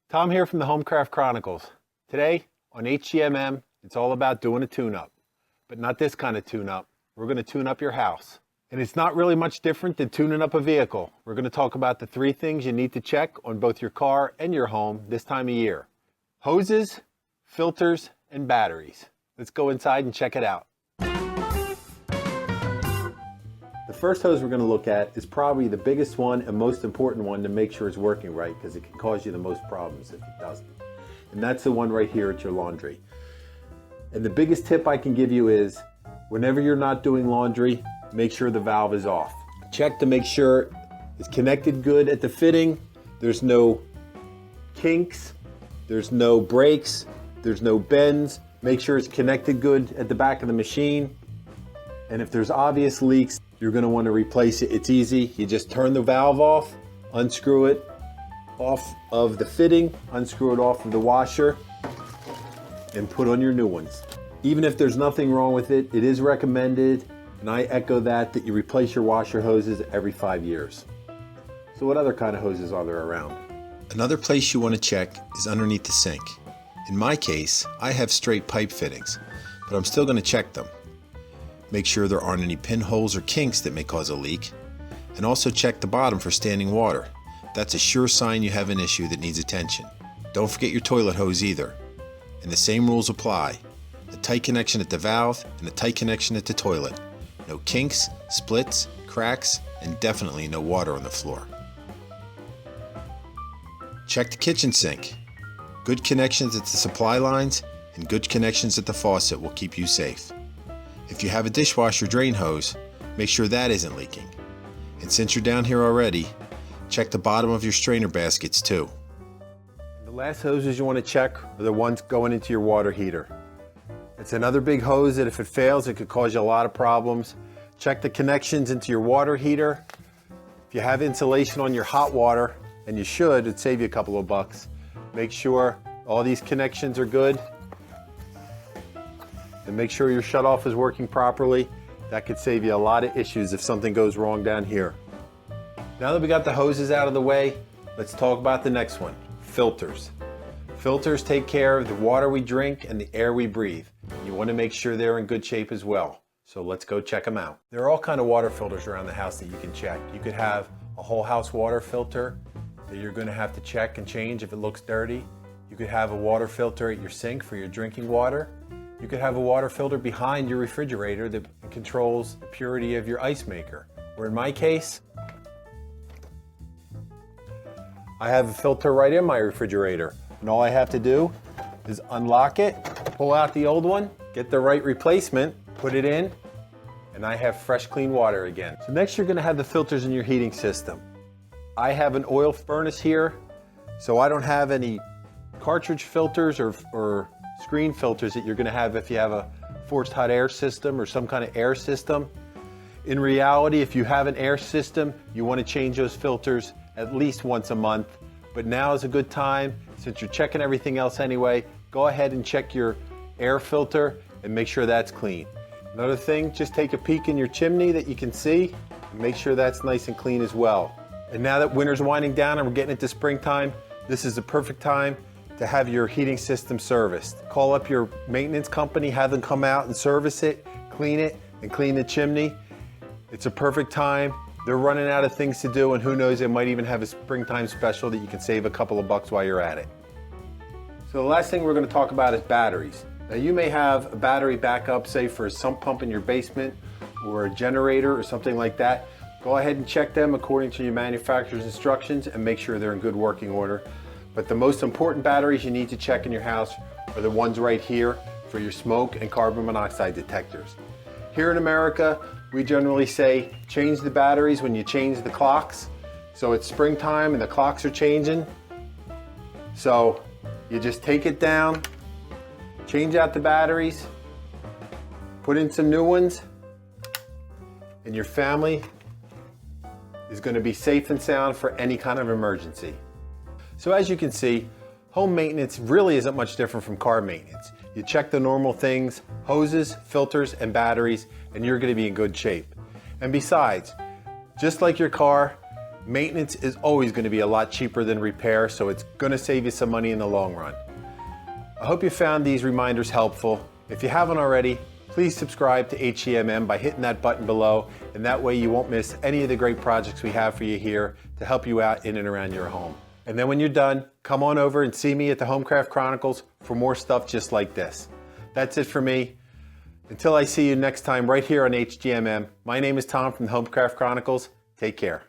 Tom here from the Homecraft Chronicles. Today on HGMM, it's all about doing a tune-up, but not this kind of tune-up. We're going to tune up your house. And it's not really much different than tuning up a vehicle. We're going to talk about the 3 things you need to check on both your car and your home this time of year: hoses, filters, and batteries. Let's go inside and check it out. The first hose we're going to look at is probably the biggest one and most important one to make sure it's working right, because it can cause you the most problems if it doesn't. And that's the one right here at your laundry. And the biggest tip I can give you is, whenever you're not doing laundry, make sure the valve is off. Check to make sure it's connected good at the fitting. There's no kinks, there's no breaks, there's no bends. Make sure it's connected good at the back of the machine. And if there's obvious leaks, you're going to want to replace it. It's easy. You just turn the valve off, unscrew it off of the fitting, unscrew it off of the washer, and put on your new ones. Even if there's nothing wrong with it, it is recommended, and I echo that you replace your washer hoses every 5 years. So what other kind of hoses are there around? Another place you want to check is underneath the sink. In my case, I have straight pipe fittings, but I'm still going to check them. Make sure there aren't any pinholes or kinks that may cause a leak, and also check the bottom for standing water. That's a sure sign you have an issue that needs attention. Don't forget your toilet hose either. And the same rules apply: a tight connection at the valve and a tight connection at the toilet. No kinks, splits, cracks, and definitely no water on the floor. Check the kitchen sink. Good connections at the supply lines and good connections at the faucet will keep you safe. If you have a dishwasher drain hose, make sure that isn't leaking. And since you're down here already, check the bottom of your strainer baskets too. The last hoses you want to check are the ones going into your water heater. It's another big hose that if it fails, it could cause you a lot of problems. Check the connections into your water heater. If you have insulation on your hot water, and you should, it'd save you a couple of bucks. Make sure all these connections are good. And make sure your shutoff is working properly. That could save you a lot of issues if something goes wrong down here. Now that we got the hoses out of the way, let's talk about the next one: filters. Filters take care of the water we drink and the air we breathe. You want to make sure they're in good shape as well. So let's go check them out. There are all kinds of water filters around the house that you can check. You could have a whole house water filter that you're going to have to check and change if it looks dirty. You could have a water filter at your sink for your drinking water. You could have a water filter behind your refrigerator that controls the purity of your ice maker. Or in my case, I have a filter right in my refrigerator. And all I have to do is unlock it, pull out the old one, get the right replacement, put it in, and I have fresh, clean water again. So next you're going to have the filters in your heating system. I have an oil furnace here, so I don't have any cartridge filters or screen filters that you're going to have if you have a forced hot air system or some kind of air system. In reality, if you have an air system, you want to change those filters at least once a month. But now is a good time, since you're checking everything else anyway. Go ahead and check your air filter and make sure that's clean. Another thing, just take a peek in your chimney that you can see and make sure that's nice and clean as well. And now that winter's winding down and we're getting into springtime, this is the perfect time to have your heating system serviced. Call up your maintenance company, have them come out and service it, and clean the chimney. It's a perfect time. They're running out of things to do, and who knows, they might even have a springtime special that you can save a couple of bucks while you're at it. So the last thing we're going to talk about is batteries. Now you may have a battery backup, say for a sump pump in your basement or a generator or something like that. Go ahead and check them according to your manufacturer's instructions and make sure they're in good working order. But the most important batteries you need to check in your house are the ones right here for your smoke and carbon monoxide detectors. Here in America, we generally say change the batteries when you change the clocks. So it's springtime and the clocks are changing. So you just take it down, change out the batteries, put in some new ones, and your family is going to be safe and sound for any kind of emergency. So as you can see, home maintenance really isn't much different from car maintenance. You check the normal things: hoses, filters, and batteries, and you're going to be in good shape. And besides, just like your car, Maintenance is always going to be a lot cheaper than repair, so it's going to save you some money in the long run. I hope you found these reminders helpful. If you haven't already, please subscribe to HEMM by hitting that button below, and that way you won't miss any of the great projects we have for you here to help you out in and around your home. And then when you're done, come on over and see me at the Homecraft Chronicles for more stuff just like this. That's it for me. Until I see you next time right here on HGMM, my name is Tom from the Homecraft Chronicles. Take care.